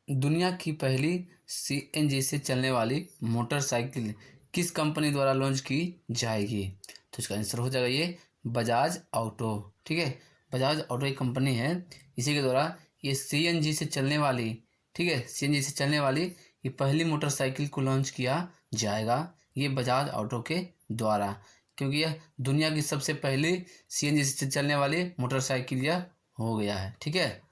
दुनिया की पहली सीएनजी से चलने वाली मोटरसाइकिल किस कंपनी द्वारा लॉन्च की जाएगी? तो इसका आंसर हो जाएगा ये बजाज ऑटो। ठीक है, बजाज ऑटो एक कंपनी है, इसी के द्वारा ये सीएनजी से चलने वाली, ठीक है, सीएनजी से चलने वाली ये पहली मोटरसाइकिल को लॉन्च किया जाएगा, ये बजाज ऑटो के द्वारा, क्योंकि यह दुनिया की सबसे पहली सीएनजी से चलने वाली मोटरसाइकिल यह हो गया है। ठीक है,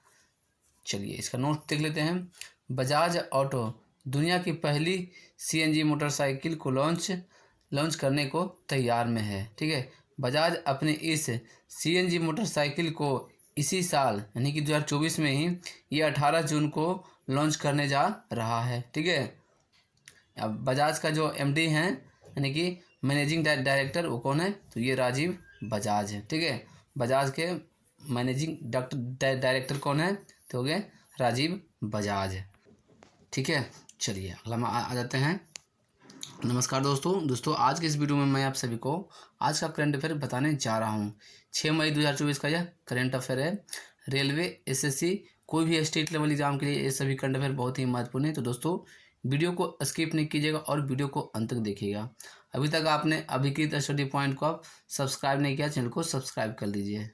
चलिए इसका नोट देख लेते हैं। बजाज ऑटो दुनिया की पहली सीएनजी मोटरसाइकिल को लॉन्च करने को तैयार में है। ठीक है, बजाज अपने इस सीएनजी मोटरसाइकिल को इसी साल यानी कि 2024 में ही ये 18 जून को लॉन्च करने जा रहा है। ठीक है, अब बजाज का जो एमडी हैं यानी कि मैनेजिंग डायरेक्टर वो कौन है? तो ये राजीव बजाज है। ठीक है, बजाज के मैनेजिंग डायरेक्टर कौन है? तो हो गए राजीव बजाज। ठीक है, चलिए अगला हम आ जाते हैं। नमस्कार दोस्तों आज के इस वीडियो में मैं आप सभी को आज का करंट अफेयर बताने जा रहा हूँ। 6 मई 2024 का यह करंट अफेयर है। रेलवे, एसएससी, कोई भी स्टेट लेवल एग्जाम के लिए ये सभी करंट अफेयर बहुत ही महत्वपूर्ण है। तो दोस्तों वीडियो को स्किप नहीं कीजिएगा और वीडियो को अंत तक देखिएगा। अभी तक आपने अभिकृत स्टडी पॉइंट को आप सब्सक्राइब नहीं किया, चैनल को सब्सक्राइब कर लीजिए।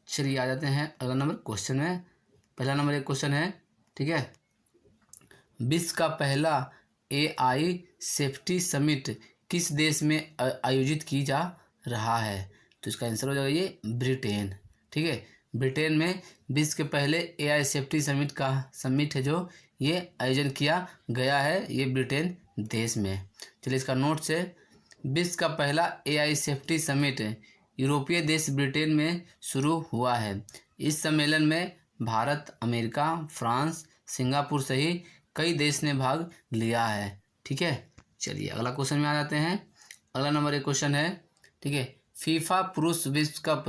चलिए आ जाते हैं अगला नंबर क्वेश्चन में। पहला नंबर एक क्वेश्चन है, ठीक है, विश्व का पहला एआई सेफ्टी समिट किस देश में आयोजित की जा रहा है? तो इसका आंसर हो जाएगा ये ब्रिटेन। ठीक है, ब्रिटेन में विश्व के पहले एआई सेफ्टी समिट है जो ये आयोजन किया गया है, ये ब्रिटेन देश में। चलिए इसका नोट से, विश्व का पहला एआई सेफ्टी समिट यूरोपीय देश ब्रिटेन में शुरू हुआ है। इस सम्मेलन में भारत, अमेरिका, फ्रांस, सिंगापुर सहित कई देश ने भाग लिया है। ठीक है, चलिए अगला क्वेश्चन में आ जाते हैं। अगला नंबर एक क्वेश्चन है, ठीक है, फीफा पुरुष विश्व कप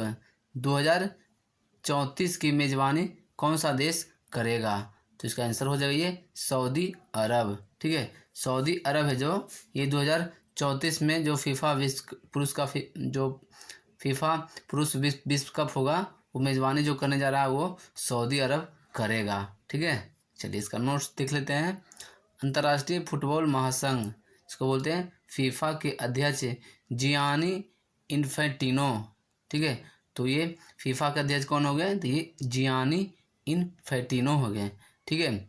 2034 की मेजबानी कौन सा देश करेगा? तो इसका आंसर हो जाएगा ये सऊदी अरब। ठीक है, सऊदी अरब है जो ये 2034 में जो फीफा पुरुष विश्व कप होगा वो मेजबानी जो करने जा रहा है वो सऊदी अरब करेगा। ठीक है, चलिए इसका नोट्स देख लेते हैं। अंतर्राष्ट्रीय फुटबॉल महासंघ, इसको बोलते हैं फीफा के अध्यक्ष जियानी इन्फेंटिनो। ठीक है, तो ये फीफा के अध्यक्ष कौन हो गए? तो ये जियानी इन्फेंटिनो हो गए। ठीक है,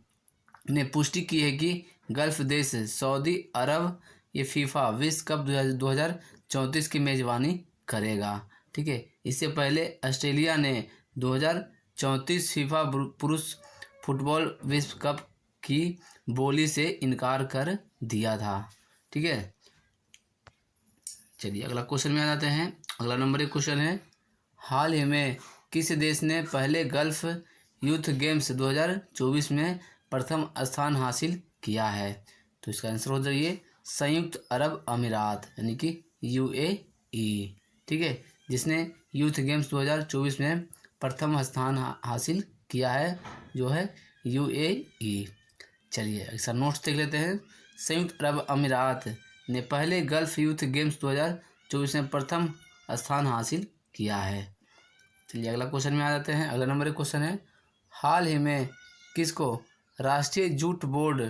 ने पुष्टि की है कि गल्फ देश सऊदी अरब ये फीफा विश्व कप 2034 की मेजबानी करेगा। ठीक है, इससे पहले ऑस्ट्रेलिया ने 2034 फीफा पुरुष फुटबॉल विश्व कप की बोली से इनकार कर दिया था। ठीक है, चलिए अगला क्वेश्चन में आ जाते हैं। अगला नंबर एक क्वेश्चन है, हाल ही में किस देश ने पहले गल्फ यूथ गेम्स 2024 में प्रथम स्थान हासिल किया है? तो इसका आंसर हो जाइए संयुक्त अरब अमीरात यानी कि यूएई। ठीक है, जिसने यूथ गेम्स 2024 में प्रथम स्थान हासिल किया है जो है यूएई। चलिए ऐसा नोट्स देख लेते हैं। संयुक्त अरब अमीरात ने पहले गल्फ यूथ गेम्स 2024 में प्रथम स्थान हासिल किया है। चलिए अगला क्वेश्चन में आ जाते हैं। अगला नंबर एक क्वेश्चन है, हाल ही में किसको राष्ट्रीय जूट बोर्ड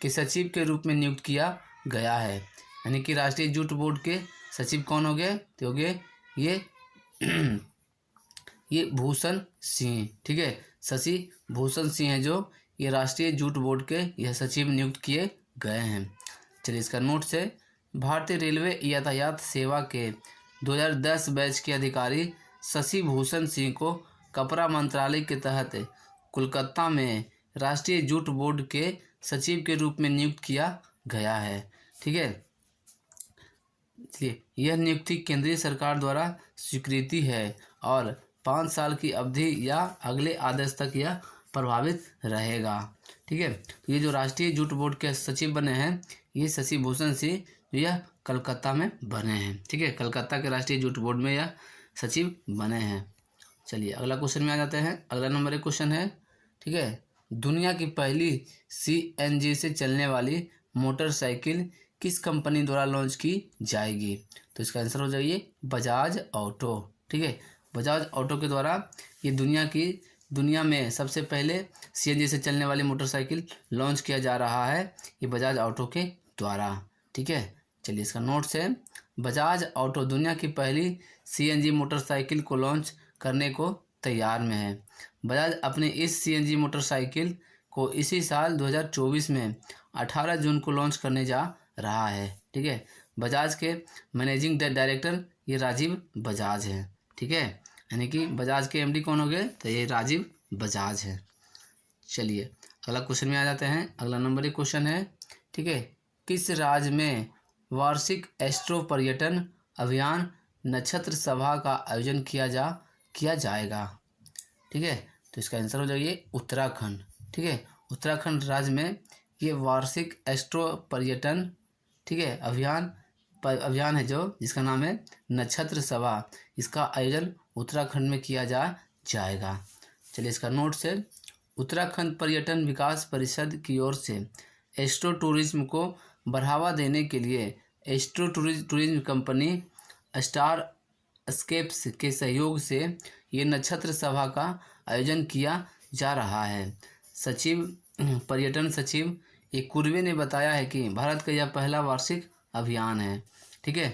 के सचिव के रूप में नियुक्त किया गया है? यानी कि राष्ट्रीय जूट बोर्ड के सचिव कौन हो गए? तो हो गए ये भूषण सिंह। ठीक है, शशि भूषण सिंह है जो ये राष्ट्रीय जूट बोर्ड के यह सचिव नियुक्त किए गए हैं। चलिए इसका नोट से, भारतीय रेलवे यातायात सेवा के 2010 बैच के अधिकारी शशि भूषण सिंह को कपड़ा मंत्रालय के तहत कोलकाता में राष्ट्रीय जूट बोर्ड के सचिव के रूप में नियुक्त किया गया है। ठीक है, यह नियुक्ति केंद्रीय सरकार द्वारा स्वीकृति है और 5 साल की अवधि या अगले आदेश तक यह प्रभावित रहेगा। ठीक है, ये जो राष्ट्रीय जूट बोर्ड के सचिव बने हैं ये शशि भूषण सिंह जो यह कलकत्ता में बने हैं। ठीक है, कलकत्ता के राष्ट्रीय जूट बोर्ड में यह सचिव बने हैं। चलिए अगला क्वेश्चन में आ जाते हैं। अगला नंबर एक क्वेश्चन है, ठीक है, दुनिया की पहली सीएनजी से चलने वाली मोटरसाइकिल किस कंपनी द्वारा लॉन्च की जाएगी? तो इसका आंसर हो जाइए बजाज ऑटो। ठीक है, बजाज ऑटो के द्वारा ये दुनिया की दुनिया में सबसे पहले सीएनजी से चलने वाली मोटरसाइकिल लॉन्च किया जा रहा है? ये बजाज ऑटो के द्वारा। ठीक है, चलिए इसका नोट्स है, बजाज ऑटो दुनिया की पहली सीएनजी मोटरसाइकिल को लॉन्च करने को तैयार में है। बजाज अपने इस सीएनजी मोटरसाइकिल को इसी साल 2024 में 18 जून को लॉन्च करने जा रहा है। ठीक है, बजाज के मैनेजिंग डायरेक्टर ये राजीव बजाज है। ठीक है, यानी कि बजाज के एमडी कौन हो गए? तो ये राजीव बजाज है। चलिए अगला क्वेश्चन में आ जाते हैं। अगला नंबर 1 क्वेश्चन है, ठीक है, किस राज्य में वार्षिक एस्ट्रो पर्यटन अभियान नक्षत्र सभा का आयोजन किया जाएगा? ठीक है, तो इसका आंसर हो जाएगा उत्तराखंड। ठीक है, उत्तराखंड राज्य में ये वार्षिक एस्ट्रो पर्यटन, ठीक है, अभियान है जो जिसका नाम है नक्षत्र सभा, इसका आयोजन उत्तराखंड में किया जाएगा। चलिए इसका नोट्स है, उत्तराखंड पर्यटन विकास परिषद की ओर से एस्ट्रो टूरिज्म को बढ़ावा देने के लिए astro tourism company star scapes के सहयोग से ये नक्षत्र सभा का आयोजन किया जा रहा है। पर्यटन सचिव ये कुर्वे ने बताया है कि भारत का यह पहला वार्षिक अभियान है। ठीक है,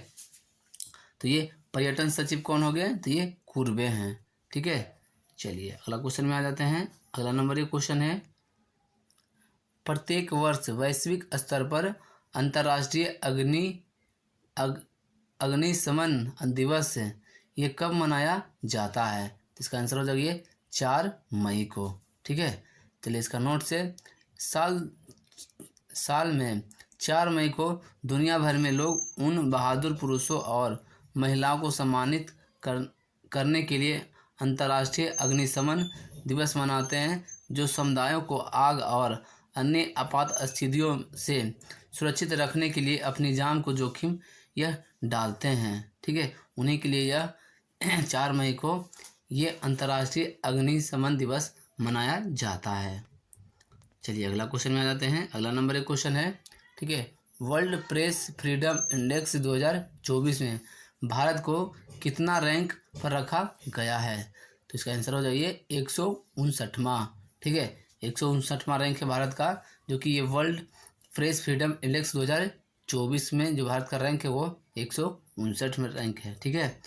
तो ये पर्यटन सचिव कौन हो गए? तो ये कुर्वे हैं। ठीक है, चलिए अगला क्वेश्चन में आ जाते हैं। अगला नंबर 1 क्वेश्चन है, प्रत्येक वर्ष वैश्विक स्तर पर अंतर्राष्ट्रीय अग्निशमन दिवस ये कब मनाया जाता है? तो इसका आंसर हो जाएगा 4 मई को। ठीक है, चलिए इसका नोट से, साल में 4 मई को दुनिया भर में लोग उन बहादुर पुरुषों और महिलाओं को सम्मानित करने के लिए अंतर्राष्ट्रीय अग्निशमन दिवस मनाते हैं जो समुदायों को आग और अन्य आपात स्थितियों से सुरक्षित रखने के लिए अपनी जान को जोखिम यह डालते हैं। ठीक है, उन्हीं के लिए यह 4 मई को ये अंतर्राष्ट्रीय अग्निशमन दिवस मनाया जाता है। चलिए अगला क्वेश्चन में आ जाते हैं। अगला नंबर 1 क्वेश्चन है, ठीक है, वर्ल्ड प्रेस फ्रीडम इंडेक्स 2024 में भारत को कितना रैंक पर रखा गया है? तो इसका आंसर हो जाइए 159वां। ठीक है, 159वां रैंक है भारत का, जो कि ये वर्ल्ड प्रेस फ्रीडम इंडेक्स 2024 में जो भारत का रैंक है वो 159 में रैंक है। ठीक है,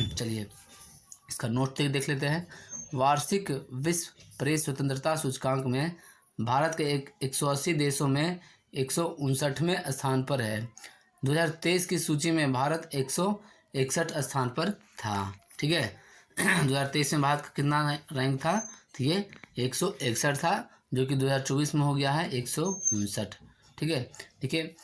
चलिए इसका नोट देख लेते हैं। वार्षिक विश्व प्रेस स्वतंत्रता सूचकांक में भारत के 180 देशों में 159वें स्थान पर है। 2023 की सूची में भारत 161 स्थान पर था। ठीक है, 2023 में भारत का कितना रैंक था? तो ये 161 था, जो कि 2024 में हो गया है 159। ठीक है, देखिए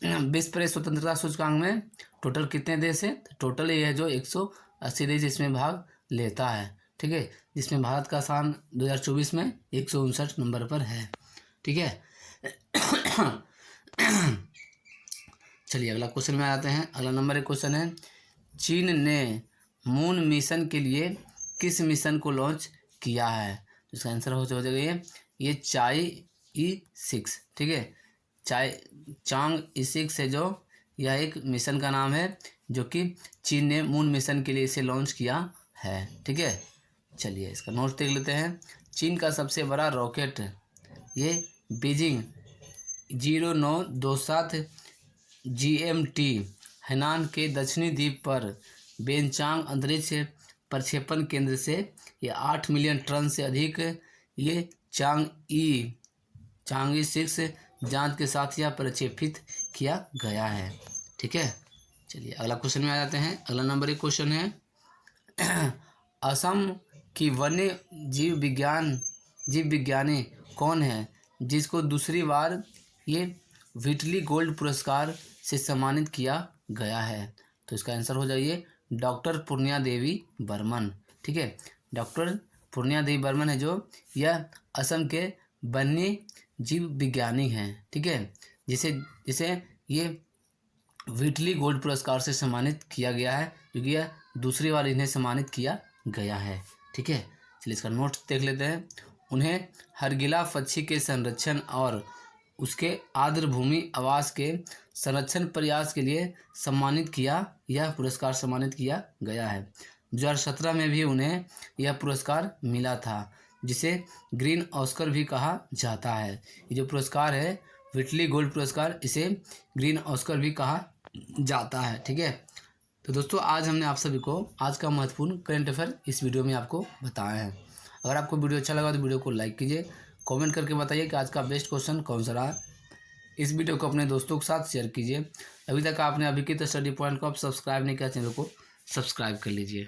विश्व प्रेस स्वतंत्रता सूचकांक में टोटल कितने देश हैं? तो टोटल ये है जो 180 देश इसमें भाग लेता है। ठीक है, जिसमें भारत का स्थान 2024 में 159 नंबर पर है। ठीक है, चलिए अगला क्वेश्चन में आते हैं। अगला नंबर 1 क्वेश्चन है, चीन ने मून मिशन के लिए किस मिशन को लॉन्च किया है? इसका आंसर हो जाएगा ये चांग-ई 6। ठीक है, चांग-ई 6 है जो यह एक मिशन का नाम है, जो कि चीन ने मून मिशन के लिए इसे लॉन्च किया है। ठीक है, चलिए इसका नोट देख लेते हैं। चीन का सबसे बड़ा रॉकेट ये बीजिंग 0927 GMT हैनान के दक्षिणी द्वीप पर बेनचांग अंतरिक्ष प्रक्षेपण केंद्र से ये 8 मिलियन टन से अधिक ये चांग-ई 6 जांच के साथ यह प्रक्षेपित किया गया है। ठीक है, चलिए अगला क्वेश्चन में आ जाते हैं। अगला नंबर 1 क्वेश्चन है, असम की वन्य जीव विज्ञानी कौन है जिसको दूसरी बार ये व्हिटली गोल्ड पुरस्कार से सम्मानित किया गया है? तो इसका आंसर हो जाइए डॉक्टर पूर्णिया देवी बर्मन। ठीक है, डॉक्टर पूर्णिया देवी बर्मन है जो यह असम के वन्य जीव विज्ञानी हैं। ठीक है, जिसे ये व्हिटली गोल्ड पुरस्कार से सम्मानित किया गया है, क्योंकि यह दूसरी बार इन्हें सम्मानित किया गया है। ठीक है, चलिए इसका नोट देख लेते हैं। उन्हें हरगिला पक्षी के संरक्षण और उसके आर्द्रभूमि आवास के संरक्षण प्रयास के लिए यह पुरस्कार सम्मानित किया गया है। 2017 में भी उन्हें यह पुरस्कार मिला था। जिसे ग्रीन ऑस्कर भी कहा जाता है। ये जो पुरस्कार है व्हिटली गोल्ड पुरस्कार, इसे ग्रीन ऑस्कर भी कहा जाता है। ठीक है, तो दोस्तों आज हमने आप सभी को आज का महत्वपूर्ण करंट अफेयर इस वीडियो में आपको बताया है। अगर आपको वीडियो अच्छा लगा तो वीडियो को लाइक कीजिए, कमेंट करके बताइए कि आज का बेस्ट क्वेश्चन कौन सा रहा। इस वीडियो को अपने दोस्तों के साथ शेयर कीजिए। अभी तक आपने अभी की तो स्टडी पॉइंट को आप सब्सक्राइब नहीं किया, चैनल को सब्सक्राइब कर लीजिए।